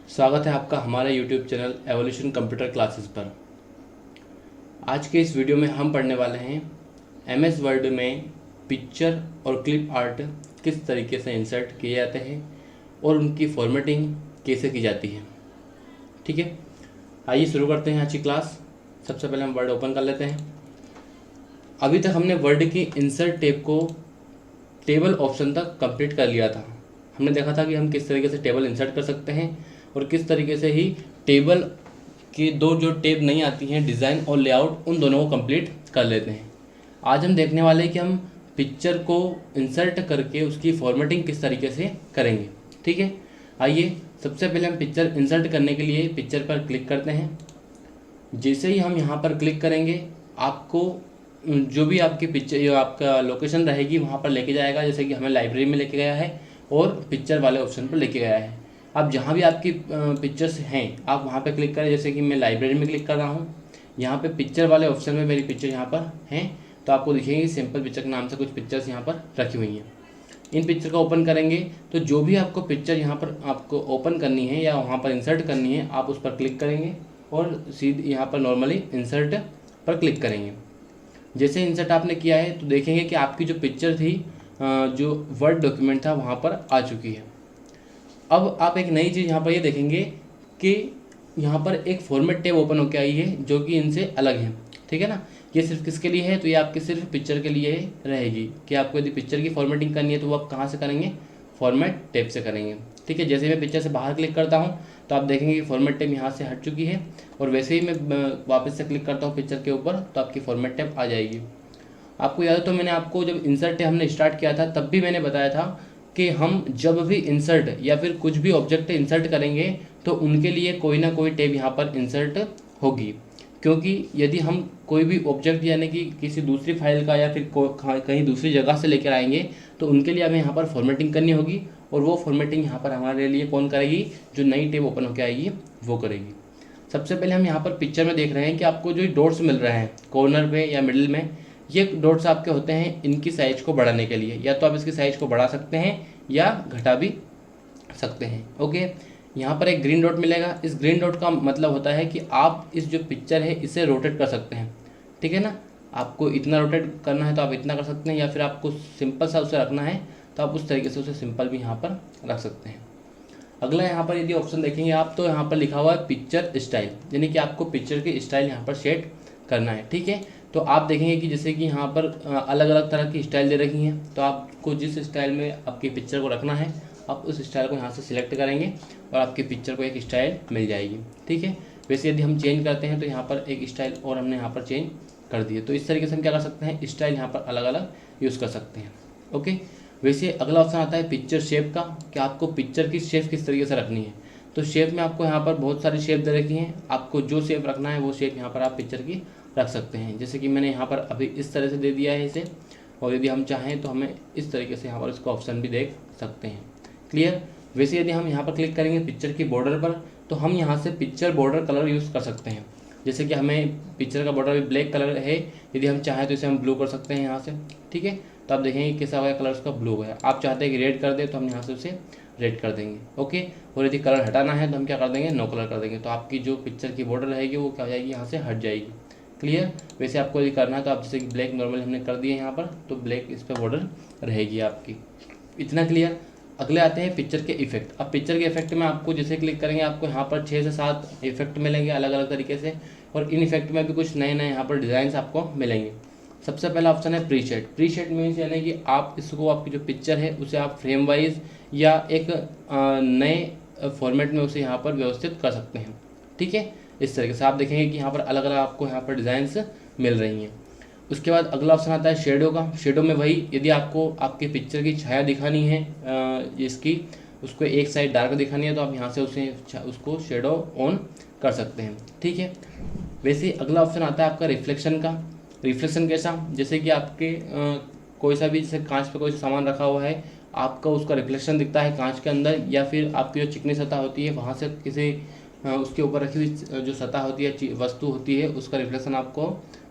स्वागत है आपका हमारे YouTube channel evolution computer classes पर। आज के इस वीडियो में हम पढ़ने वाले हैं MS वर्ड में पिक्चर और क्लिप आर्ट किस तरीके से इंसर्ट किए जाते हैं और उनकी फॉर्मेटिंग कैसे की जाती है। ठीक है, आइए शुरू करते हैं आज की क्लास। सबसे पहले हम वर्ड ओपन कर लेते हैं। अभी तक हमने वर्ड की इंसर्ट टैब को टेबल ऑप्शन तक कंप्लीट कर लिया था। हमने देखा था कि हम किस तरीके से टेबल इंसर्ट कर सकते हैं और किस तरीके से ही टेबल की दो जो टैब नहीं आती हैं, डिज़ाइन और लेआउट, उन दोनों को कंप्लीट कर लेते हैं। आज हम देखने वाले हैं कि हम पिक्चर को इंसर्ट करके उसकी फॉर्मेटिंग किस तरीके से करेंगे। ठीक है, आइए सबसे पहले हम पिक्चर इंसर्ट करने के लिए पिक्चर पर क्लिक करते हैं। जैसे ही हम यहाँ पर क्लिक करेंगे आपको जो भी आपकी पिक्चर आपका लोकेशन रहेगी वहाँ पर लेके जाएगा। जैसे कि हमें लाइब्रेरी में लेके गया है और पिक्चर वाले ऑप्शन पर लेके गया है। अब जहाँ भी आपकी पिक्चर्स हैं आप वहाँ पे क्लिक करें। जैसे कि मैं लाइब्रेरी में क्लिक कर रहा हूँ, यहाँ पे पिक्चर वाले ऑप्शन में मेरी पिक्चर यहाँ पर हैं, तो आपको दिखेंगे सिंपल पिक्चर के नाम से कुछ पिक्चर्स यहाँ पर रखी हुई हैं। इन पिक्चर का ओपन करेंगे तो जो भी आपको पिक्चर यहाँ पर आपको ओपन करनी है या वहाँ पर इंसर्ट करनी है आप उस पर क्लिक करेंगे और सीधे यहाँ पर नॉर्मली इंसर्ट पर क्लिक करेंगे। जैसे इंसर्ट आपने किया है तो देखेंगे कि आपकी जो पिक्चर थी, जो वर्ड डॉक्यूमेंट था, वहाँ पर आ चुकी है। अब आप एक नई चीज़ यहाँ पर ये देखेंगे कि यहाँ पर एक फॉर्मेट टैब ओपन होकर आई है जो कि इनसे अलग है। ठीक है ना, ये सिर्फ किसके लिए है, तो ये आपके सिर्फ पिक्चर के लिए रहेगी कि आपको यदि पिक्चर की फॉर्मेटिंग करनी है तो वो आप कहाँ से करेंगे, फॉर्मेट टैब से करेंगे। ठीक है, जैसे मैं पिक्चर से बाहर क्लिक करता हूँ तो आप देखेंगे कि फॉर्मेट टैब यहाँ से हट चुकी है और वैसे ही मैं वापस से क्लिक करता हूँ पिक्चर के ऊपर तो आपकी फॉर्मेट टैब आ जाएगी। आपको याद है तो मैंने आपको जब इंसर्ट टैब हमने स्टार्ट किया था तब भी मैंने बताया था कि हम जब भी इंसर्ट या फिर कुछ भी ऑब्जेक्ट इंसर्ट करेंगे तो उनके लिए कोई ना कोई टैब यहाँ पर इंसर्ट होगी। क्योंकि यदि हम कोई भी ऑब्जेक्ट यानी कि किसी दूसरी फाइल का या फिर कहीं दूसरी जगह से लेकर आएंगे तो उनके लिए हमें यहाँ पर फॉर्मेटिंग करनी होगी और वो फॉर्मेटिंग यहाँ पर हमारे लिए कौन करेगी, जो नई टैब ओपन होकर आएगी वो करेगी। सबसे पहले हम यहाँ पर पिक्चर में देख रहे हैं कि आपको जो डॉट्स मिल रहे हैं कॉर्नर पे या मिडिल में, ये डॉट्स आपके होते हैं इनकी साइज को बढ़ाने के लिए। या तो आप इसकी साइज को बढ़ा सकते हैं या घटा भी सकते हैं। ओके, यहाँ पर एक ग्रीन डॉट मिलेगा। इस ग्रीन डॉट का मतलब होता है कि आप इस जो पिक्चर है इसे रोटेट कर सकते हैं। ठीक है ना, आपको इतना रोटेट करना है तो आप इतना कर सकते हैं या फिर आपको सिंपल सा उसे रखना है तो आप उस तरीके से उसे सिंपल भी यहाँ पर रख सकते हैं। अगला यहाँ पर यदि ऑप्शन देखेंगे आप तो यहाँ पर लिखा हुआ है पिक्चर स्टाइल, यानी कि आपको पिक्चर की स्टाइल यहाँ पर सेट करना है। ठीक है, तो आप देखेंगे कि जैसे कि यहाँ पर अलग अलग तरह की स्टाइल दे रखी हैं, तो आपको जिस स्टाइल में आपकी पिक्चर को रखना है आप उस स्टाइल को यहाँ से सिलेक्ट करेंगे और आपकी पिक्चर को एक स्टाइल मिल जाएगी। ठीक है, वैसे यदि हम चेंज करते हैं तो यहाँ पर एक स्टाइल और हमने यहाँ पर चेंज कर दिए। तो इस तरीके से हम क्या कर सकते हैं, स्टाइल यहाँ पर अलग अलग यूज़ कर सकते हैं। ओके, वैसे अगला ऑप्शन आता है पिक्चर शेप का, कि आपको पिक्चर की शेप किस तरीके से रखनी है। तो शेप में आपको यहाँ पर बहुत सारी शेप दे रखी हैं, आपको जो शेप रखना है वो शेप यहाँ पर आप पिक्चर की रख सकते हैं। जैसे कि मैंने यहाँ पर अभी इस तरह से दे दिया है इसे, और यदि हम चाहें तो हमें इस तरीके से यहाँ पर इसका ऑप्शन भी देख सकते हैं। क्लियर। वैसे यदि हम यहाँ पर क्लिक करेंगे पिक्चर की बॉर्डर पर तो हम यहाँ से पिक्चर बॉर्डर कलर यूज़ कर सकते हैं। जैसे कि हमें पिक्चर का बॉर्डर भी ब्लैक कलर है, यदि हम चाहें तो इसे हम ब्लू कर सकते हैं यहाँ से। ठीक है, तो आप देखेंगे कैसा हुआ कलर उसका ब्लू है। आप चाहते हैं कि रेड कर दे तो हम यहाँ से उसे रेड कर देंगे। ओके, और यदि कलर हटाना है तो हम क्या कर देंगे, नो कलर कर देंगे। तो आपकी जो पिक्चर की बॉर्डर रहेगी वो क्या हो जाएगी, यहाँ से हट जाएगी। क्लियर। वैसे आपको यदि करना है तो आप जैसे कि ब्लैक नॉर्मली हमने कर दिए यहाँ पर, तो ब्लैक इस पर बॉर्डर रहेगी आपकी। इतना क्लियर। अगले आते हैं पिक्चर के इफेक्ट। अब पिक्चर के इफेक्ट में आपको जैसे क्लिक करेंगे आपको यहाँ पर 6 से 7 इफेक्ट मिलेंगे अलग अलग तरीके से, और इन इफेक्ट में भी कुछ नए नए यहाँ पर डिज़ाइंस आपको मिलेंगे। सबसे पहला ऑप्शन है प्रीसेट। प्रीसेट मीन्स यानी कि आप इसको आपकी जो पिक्चर है उसे आप फ्रेम वाइज या एक नए फॉर्मेट में उसे यहाँ पर व्यवस्थित कर सकते हैं। ठीक है, इस तरीके से आप देखेंगे कि यहाँ पर अलग अलग आपको यहाँ पर डिज़ाइंस मिल रही हैं। उसके बाद अगला ऑप्शन आता है शेडो का। शेडो में वही, यदि आपको आपकी पिक्चर की छाया दिखानी है इसकी, उसको एक साइड डार्क दिखानी है तो आप यहाँ से उसको शेडो ऑन कर सकते हैं। ठीक है, वैसे अगला ऑप्शन आता है आपका रिफ्लेक्शन का। रिफ्लेक्शन कैसा, जैसे कि आपके कोई सा भी जैसे कांच पे कोई सा सामान रखा हुआ है, आपका उसका रिफ्लेक्शन दिखता है कांच के अंदर, या फिर आपकी जो चिकनी सतह होती है वहाँ से किसी उसके ऊपर रखी हुई जो सतह होती है, वस्तु होती है, उसका रिफ्लेक्शन आपको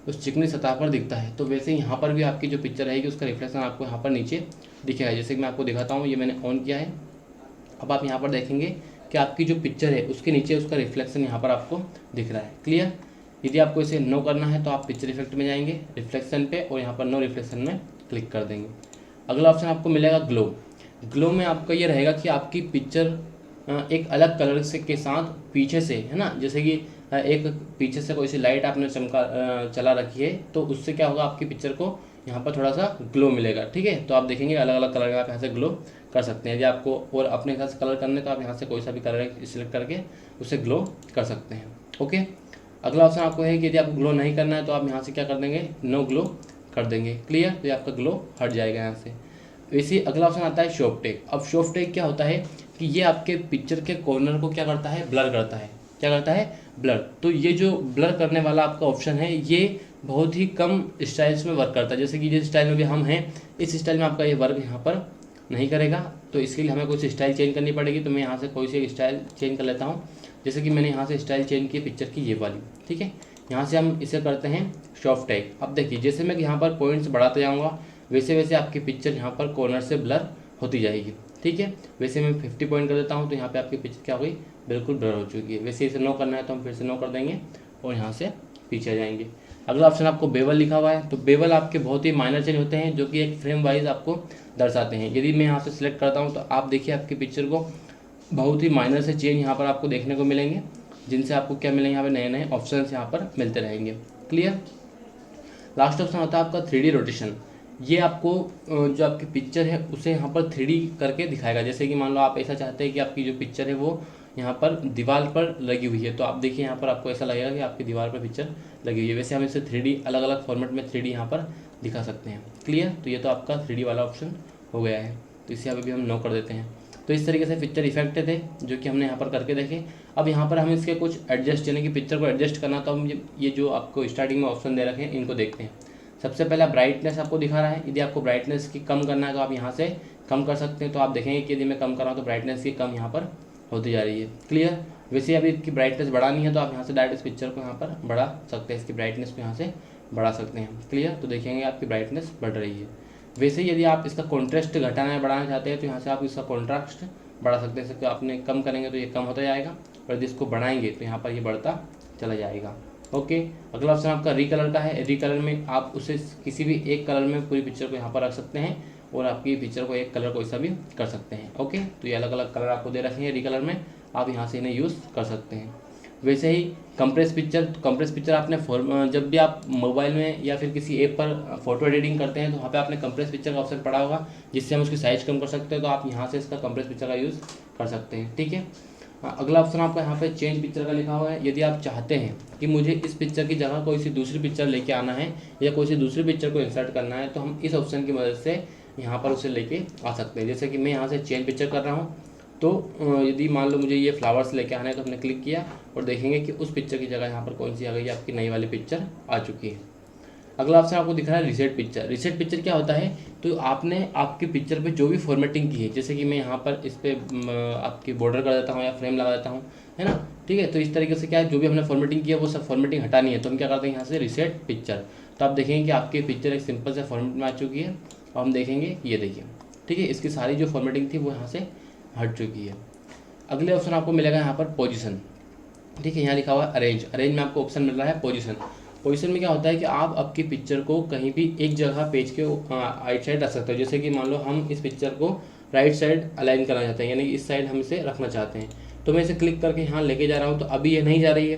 उस चिकनी सतह पर दिखता है। तो वैसे ही यहाँ पर भी आपकी जो पिक्चर रहेगी उसका रिफ्लेक्शन आपको यहाँ पर नीचे दिखेगा। जैसे कि मैं आपको दिखाता हूँ, ये मैंने ऑन किया है। अब आप यहाँ पर देखेंगे कि कि आपकी जो पिक्चर है उसके नीचे उसका रिफ्लेक्शन यहाँ पर आपको दिख रहा है। क्लियर? यदि आपको इसे नो करना है तो आप पिक्चर इफेक्ट में जाएंगे, रिफ्लेक्शन पे, और यहाँ पर नो रिफ्लेक्शन में क्लिक कर देंगे। अगला ऑप्शन आपको मिलेगा ग्लो। ग्लो में आपका ये रहेगा कि आपकी पिक्चर एक अलग कलर से के साथ पीछे से, है ना, जैसे कि एक पीछे से कोई सी लाइट आपने चला रखी है तो उससे क्या होगा, आपकी पिक्चर को यहाँ पर थोड़ा सा ग्लो मिलेगा। ठीक है, तो आप देखेंगे अलग अलग कलर का आप यहाँ से ग्लो कर सकते हैं। यदि आपको और अपने हिसाब से कलर करने तो आप यहाँ से कोई सा भी कलर सिलेक्ट करके उसे ग्लो कर सकते हैं। ओके, अगला ऑप्शन आपको है कि यदि आपको ग्लो नहीं करना है तो आप यहाँ से क्या कर देंगे, नो ग्लो कर देंगे। क्लियर? तो ये आपका ग्लो हट जाएगा यहाँ से। वैसे अगला ऑप्शन आता है शॉप टेक। अब शॉप टेक क्या होता है कि ये आपके पिक्चर के कॉर्नर को क्या करता है, ब्लर करता है। क्या करता है? ब्लर। तो ये जो ब्लर करने वाला आपका ऑप्शन है ये बहुत ही कम स्टाइल्स में वर्क करता है। जैसे कि जिस स्टाइल में भी हम हैं इस स्टाइल में आपका ये वर्क यहाँ पर नहीं करेगा, तो इसके लिए हमें कुछ स्टाइल चेंज करनी पड़ेगी। तो मैं यहाँ से कोई सी स्टाइल चेंज कर लेता हूँ। जैसे कि मैंने यहाँ से स्टाइल चेंज की पिक्चर की ये वाली। ठीक है, यहाँ से हम इसे करते हैं शॉप टैग। अब देखिए जैसे मैं यहाँ पर पॉइंट्स बढ़ाते जाऊँगा वैसे वैसे आपकी पिक्चर यहाँ पर कॉर्नर से ब्लर होती जाएगी। ठीक है, वैसे मैं 50 पॉइंट कर देता हूँ तो यहाँ पे आपकी पिक्चर क्या हो गई, बिल्कुल ब्लर हो चुकी है। वैसे इसे नो करना है तो हम फिर से नो कर देंगे और यहाँ से पीछे आ जाएंगे। अगला ऑप्शन आपको बेवल लिखा हुआ है। तो बेवल आपके बहुत ही माइनर चेंज होते हैं जो कि एक फ्रेम वाइज आपको दर्शाते हैं। यदि मैं यहाँ से सिलेक्ट करता हूँ तो आप देखिए आपकी पिक्चर को बहुत ही माइनर से चेंज यहाँ पर आपको देखने को मिलेंगे, जिनसे आपको क्या मिलेंगे, यहाँ पर नए नए ऑप्शन यहाँ पर मिलते रहेंगे। क्लियर? लास्ट ऑप्शन होता है आपका 3D रोटेशन। ये आपको जो आपकी पिक्चर है उसे यहाँ पर 3D करके दिखाएगा। जैसे कि मान लो आप ऐसा चाहते हैं कि आपकी जो पिक्चर है वो यहाँ पर दीवार पर लगी हुई है, तो आप देखिए यहाँ पर आपको ऐसा लगेगा कि आपकी दीवार पर पिक्चर लगी हुई है। वैसे हम इसे 3D अलग अलग फॉर्मेट में 3D यहाँ पर दिखा सकते हैं। क्लियर? तो ये तो आपका 3D वाला ऑप्शन हो गया है, तो इसे यहाँ पर भी हम नो कर देते हैं। तो इस तरीके से पिक्चर इफेक्ट थे जो कि हमने यहाँ पर करके देखे। अब यहाँ पर हम इसके कुछ एडजस्ट, यानी कि पिक्चर को एडजस्ट करना, तो हम ये जो आपको स्टार्टिंग में ऑप्शन दे रखे हैं इनको देखते हैं। सबसे पहला ब्राइटनेस आपको दिखा रहा है। यदि आपको ब्राइटनेस की कम करना है तो आप यहाँ से कम कर सकते हैं। तो आप देखेंगे कि यदि मैं कम कर रहा हूँ तो ब्राइटनेस की कम यहाँ पर होती जा रही है। क्लियर? वैसे अभी इसकी ब्राइटनेस बढ़ानी है तो आप यहाँ से डायरेक्ट इस पिक्चर को यहाँ पर बढ़ा सकते हैं, इसकी ब्राइटनेस को यहाँ से बढ़ा सकते हैं। क्लियर? तो देखेंगे आपकी ब्राइटनेस बढ़ रही है। वैसे यदि आप इसका कॉन्ट्रास्ट घटाना या बढ़ाना चाहते हैं तो यहाँ से आप इसका कॉन्ट्रास्ट बढ़ा सकते हैं। जैसे आपने कम करेंगे तो ये कम होता जाएगा, और यदि इसको बढ़ाएंगे तो यहाँ पर ये बढ़ता चला जाएगा। ओके, अगला ऑप्शन आपका रीकलर का है। रीकलर में आप उसे किसी भी एक कलर में पूरी पिक्चर को यहाँ पर रख सकते हैं और आपकी पिक्चर को एक कलर कोई सा भी कर सकते हैं। ओके, तो ये अलग अलग कलर आपको दे रखे हैं रीकलर में, आप यहाँ से इन्हें यूज़ कर सकते हैं। वैसे ही कंप्रेस पिक्चर, तो कंप्रेस पिक्चर आपने जब भी आप मोबाइल में या फिर किसी ऐप पर फोटो एडिटिंग करते हैं तो वहाँ पे आपने कंप्रेस पिक्चर का ऑप्शन पड़ा होगा जिससे हम उसकी साइज कम कर सकते हैं। तो आप यहाँ से इसका कंप्रेस पिक्चर का यूज़ कर सकते हैं। ठीक है, अगला ऑप्शन आपका यहाँ पे चेंज पिक्चर का लिखा हुआ है। यदि आप चाहते हैं कि मुझे इस पिक्चर की जगह कोई सी दूसरी पिक्चर लेके आना है या कोई सी दूसरी पिक्चर को इंसर्ट करना है तो हम इस ऑप्शन की मदद से यहाँ पर उसे लेके आ सकते हैं। जैसे कि मैं यहाँ से चेंज पिक्चर कर रहा हूँ, तो यदि मान लो मुझे ये फ्लावर्स लेके आना है तो हमने क्लिक किया और देखेंगे कि उस पिक्चर की जगह यहाँ पर कौन सी आ गई, आपकी नई वाली पिक्चर आ चुकी है। अगला ऑप्शन आपको दिख रहा है रीसेट पिक्चर। रीसेट पिक्चर क्या होता है, तो आपने आपकी पिक्चर पे जो भी फॉर्मेटिंग की है, जैसे कि मैं यहाँ पर इस पर आपकी बॉर्डर कर देता हूँ या फ्रेम लगा देता हूँ, है ना। ठीक है, तो इस तरीके से क्या है, जो भी हमने फॉर्मेटिंग की है वो सब फॉर्मेटिंग हटानी है तो हम क्या करते हैं यहाँ से रीसेट पिक्चर। तो आप देखेंगे कि आपकी पिक्चर एक सिंपल से फॉर्मेट में आ चुकी है और हम देखेंगे ये देखिए, ठीक है, इसकी सारी जो फॉर्मेटिंग थी वो यहाँ से हट चुकी है। अगले ऑप्शन आपको मिलेगा यहाँ पर पोजीशन। ठीक है, यहाँ लिखा हुआ है अरेंज। अरेंज में आपको ऑप्शन मिल रहा है पोजीशन। पोजीशन में क्या होता है कि आप आपकी पिक्चर को कहीं भी एक जगह पेज के राइट साइड रख सकते हो। जैसे कि मान लो हम इस पिक्चर को राइट साइड अलाइन करना चाहते हैं, यानी इस साइड हम इसे रखना चाहते हैं, तो मैं इसे क्लिक करके यहाँ लेके जा रहा हूँ तो अभी ये नहीं जा रही है।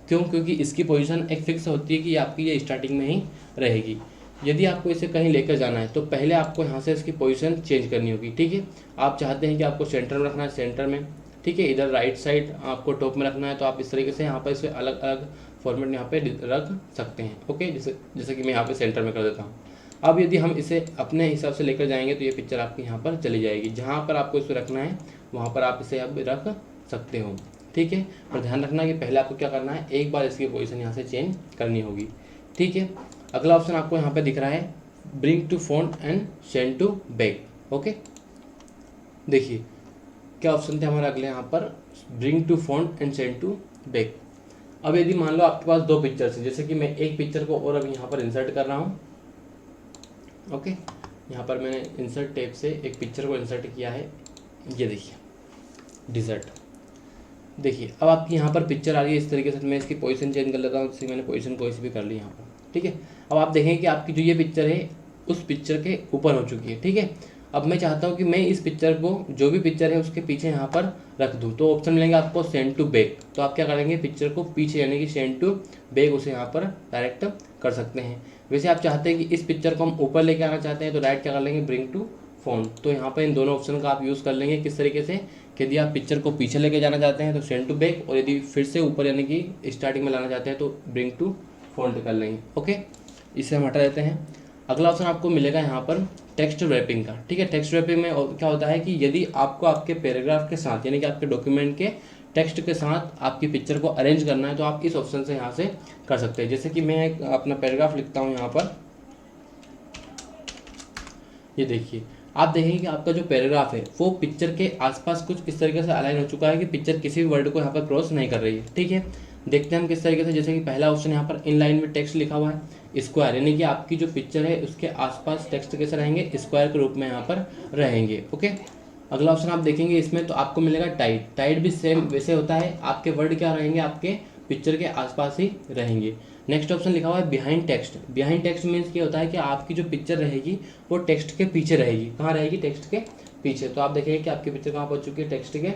क्यों? क्योंकि इसकी पोजीशन एक फिक्स होती है कि आपकी ये स्टार्टिंग में ही रहेगी। यदि आपको इसे कहीं लेकर जाना है तो पहले आपको यहाँ से इसकी पोजीशन चेंज करनी होगी। ठीक है, आप चाहते हैं कि आपको सेंटर में रखना है, सेंटर में, ठीक है, इधर राइट साइड आपको टॉप में रखना है तो आप इस तरीके से यहाँ पर इसे अलग अलग फॉर्मेट यहाँ पे रख सकते हैं। ओके, जैसे कि मैं यहाँ पे सेंटर में कर देता हूँ। अब यदि हम इसे अपने हिसाब से लेकर जाएंगे तो ये पिक्चर आपकी यहाँ पर चली जाएगी। जहाँ पर आपको इसे रखना है वहाँ पर आप इसे अब रख सकते हो। ठीक है, पर ध्यान रखना कि पहले आपको क्या करना है, एक बार इसकी पोजीशन यहाँ से चेंज करनी होगी। ठीक है, अगला ऑप्शन आपको यहाँ पे दिख रहा है bring to front and send to back. Okay, देखिए क्या ऑप्शन थे हमारे अगले यहाँ पर, bring to front and send to back. अब यदि मान लो आपके पास दो पिक्चर्स हैं, जैसे कि मैं एक पिक्चर को और अभी यहाँ पर इंसर्ट कर रहा हूँ। ओके, यहाँ पर मैंने इंसर्ट टैब से एक पिक्चर को इंसर्ट किया है, ये देखिए डिजर्ट। देखिए अब आपकी यहाँ पर पिक्चर आ रही है इस तरीके से। मैं इसकी पोजीशन चेंज कर लेता हूँ, जैसे मैंने पोजीशन कोई सी भी कर ली यहाँ पर, ठीक है। अब आप देखें कि आपकी जो ये पिक्चर है उस पिक्चर के ऊपर हो चुकी है, ठीक है। अब मैं चाहता हूँ कि मैं इस पिक्चर को, जो भी पिक्चर है उसके पीछे यहाँ पर रख दूँ, तो ऑप्शन मिलेंगे आपको सेंड टू बैक। तो आप क्या करेंगे, पिक्चर को पीछे यानी कि सेंड टू बैक उसे यहाँ पर डायरेक्ट कर सकते हैं। वैसे आप चाहते हैं कि इस पिक्चर को हम ऊपर लेके आना चाहते हैं तो डायरेक्ट क्या कर लेंगे, ब्रिंग टू फोन। तो यहाँ पर इन दोनों ऑप्शन का आप यूज़ कर लेंगे। किस तरीके से, कि यदि आप पिक्चर को पीछे लेके जाना चाहते हैं तो सेंड टू बैक, और यदि फिर से ऊपर यानी कि स्टार्टिंग में लाना चाहते हैं तो ब्रिंग टू फोल्ड कर लेंगे। ओके, इसे हम हटा देते हैं। अगला ऑप्शन आपको मिलेगा यहाँ पर टेक्स्ट रैपिंग का, ठीक है। टेक्स्ट रैपिंग में क्या होता है कि यदि आपको आपके पैराग्राफ के साथ यानी कि आपके डॉक्यूमेंट के टेक्स्ट के साथ आपकी पिक्चर को अरेंज करना है तो आप इस ऑप्शन से यहाँ से कर सकते हैं। जैसे कि मैं एक अपना पैराग्राफ लिखता हूँ यहाँ पर, ये देखिए, आप देखेंगे कि आपका जो पैराग्राफ है वो पिक्चर के आसपास कुछ इस तरीके से अलाइन हो चुका है कि पिक्चर किसी भी वर्ड को यहाँ पर क्रॉस नहीं कर रही है, ठीक है। देखते हैं हम किस तरीके से। जैसे कि पहला ऑप्शन यहाँ पर इन लाइन में टेक्स्ट लिखा हुआ है स्क्वायर, यानी कि आपकी जो पिक्चर है उसके आसपास टेक्स्ट कैसे रहेंगे, स्क्वायर के रूप में यहाँ पर रहेंगे। ओके, अगला ऑप्शन आप देखेंगे इसमें तो आपको मिलेगा टाइट। टाइट भी सेम वैसे होता है, आपके वर्ड क्या रहेंगे, आपके पिक्चर के आसपास ही रहेंगे। नेक्स्ट ऑप्शन लिखा हुआ है behind text. Behind text means क्या होता है कि आपकी जो पिक्चर रहेगी वो टेक्स्ट के पीछे रहेगी। कहाँ रहेगी, टेक्स्ट के पीछे। तो आप देखेंगे कि आपकी पिक्चर कहाँ पहुँच चुकी है, टेक्स्ट के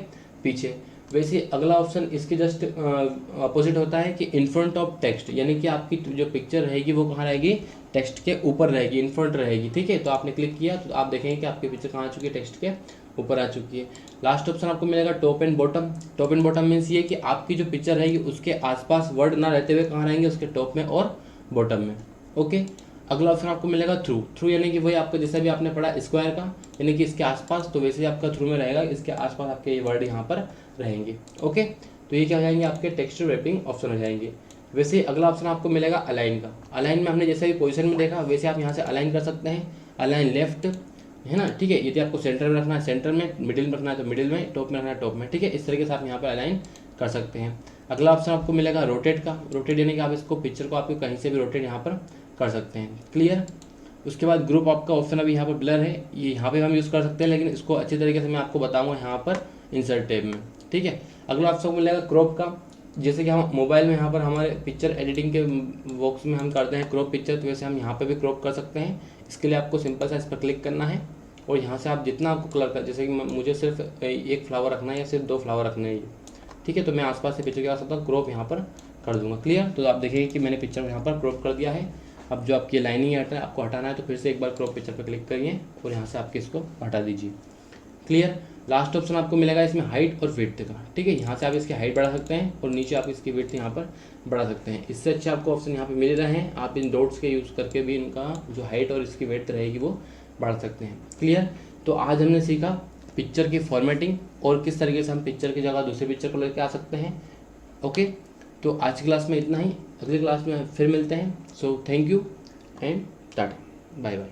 पीछे। वैसे अगला ऑप्शन इसके जस्ट अपोजिट होता है कि इन फ्रंट ऑफ टेक्स्ट, यानी कि आपकी जो पिक्चर रहेगी वो कहाँ रहेगी, टेक्स्ट के ऊपर रहेगी, इन फ्रंट रहेगी, ठीक है। तो आपने क्लिक किया तो आप देखेंगे कि आपकी पिक्चर कहाँ आ चुकी है, टेक्स्ट के ऊपर आ चुकी है। लास्ट ऑप्शन आपको मिलेगा top and bottom. Top and bottom means ये कि आपकी जो पिक्चर रहेगी उसके आसपास वर्ड ना रहते हुए कहाँ रहेंगे, उसके टॉप में और बॉटम में। ओके, अगला ऑप्शन आपको मिलेगा थ्रू। थ्रू यानी कि वही आपका जैसा भी आपने पढ़ा स्क्वायर का, यानी कि इसके आसपास, तो वैसे ही आपका थ्रू में रहेगा, इसके आसपास आपके ये वर्ड यहाँ पर रहेंगे। ओके, तो ये क्या हो जाएंगे, आपके टेक्स्ट रैपिंग ऑप्शन हो जाएंगे। वैसे अगला ऑप्शन आपको मिलेगा अलाइन का। अलाइन में हमने जैसे भी पोजीशन में देखा वैसे आप यहाँ से अलाइन कर सकते हैं। अलाइन लेफ्ट है ना, ठीक है। यदि आपको सेंटर में रखना है सेंटर में, मिडिल में रखना है तो मिडिल में, टॉप में रखना है टॉप में, ठीक है। इस तरीके से आप यहाँ पर अलाइन कर सकते हैं। अगला ऑप्शन आपको मिलेगा रोटेट का। रोटेट यानी कि आप इसको पिक्चर को आपको कहीं से भी रोटेट यहाँ पर कर सकते हैं। क्लियर। उसके बाद ग्रुप आपका ऑप्शन अभी यहाँ पर ब्लर है, ये यहाँ पे हम यूज़ कर सकते हैं, लेकिन इसको अच्छी तरीके से मैं आपको बताऊँगा यहाँ पर इंसर्ट टैब में, ठीक है। अगला ऑप्शन मिलेगा क्रॉप का। जैसे कि हम मोबाइल में यहाँ पर हमारे पिक्चर एडिटिंग के बॉक्स में हम करते हैं क्रॉप पिक्चर, तो वैसे हम यहाँ पे भी क्रॉप कर सकते हैं। इसके लिए आपको सिंपल सा इस पर क्लिक करना है और यहाँ से आप जितना आपको कलर का, जैसे कि मुझे सिर्फ एक फ्लावर रखना है या सिर्फ 2 फ्लावर रखने हैं, ठीक है। तो मैं आसपास से पिक्चर के आ सकता हूँ, क्रॉप यहाँ पर कर दूँगा। क्लियर। तो आप देखिए कि मैंने पिक्चर यहाँ पर क्रॉप कर दिया है। अब जो आपकी लाइनिंग है आपको हटाना है तो फिर से एक बार क्रॉप पिक्चर पर क्लिक करिए और यहाँ से आपके इसको हटा दीजिए। क्लियर। लास्ट ऑप्शन आपको मिलेगा इसमें हाइट और विड्थ का, ठीक है। यहाँ से आप इसकी हाइट बढ़ा सकते हैं और नीचे आप इसकी विड्थ यहाँ पर बढ़ा सकते हैं। इससे अच्छे आपको ऑप्शन यहाँ पे मिल रहे हैं। आप इन डॉट्स के यूज़ करके भी इनका जो हाइट और इसकी विड्थ रहेगी वो बढ़ा सकते हैं। क्लियर। तो आज हमने सीखा पिक्चर की फॉर्मेटिंग और किस तरीके से हम पिक्चर की जगह दूसरे पिक्चर को लेकर आ सकते हैं। ओके, तो आज की क्लास में इतना ही। अगली क्लास में फिर मिलते हैं। So thank you and tata, bye bye.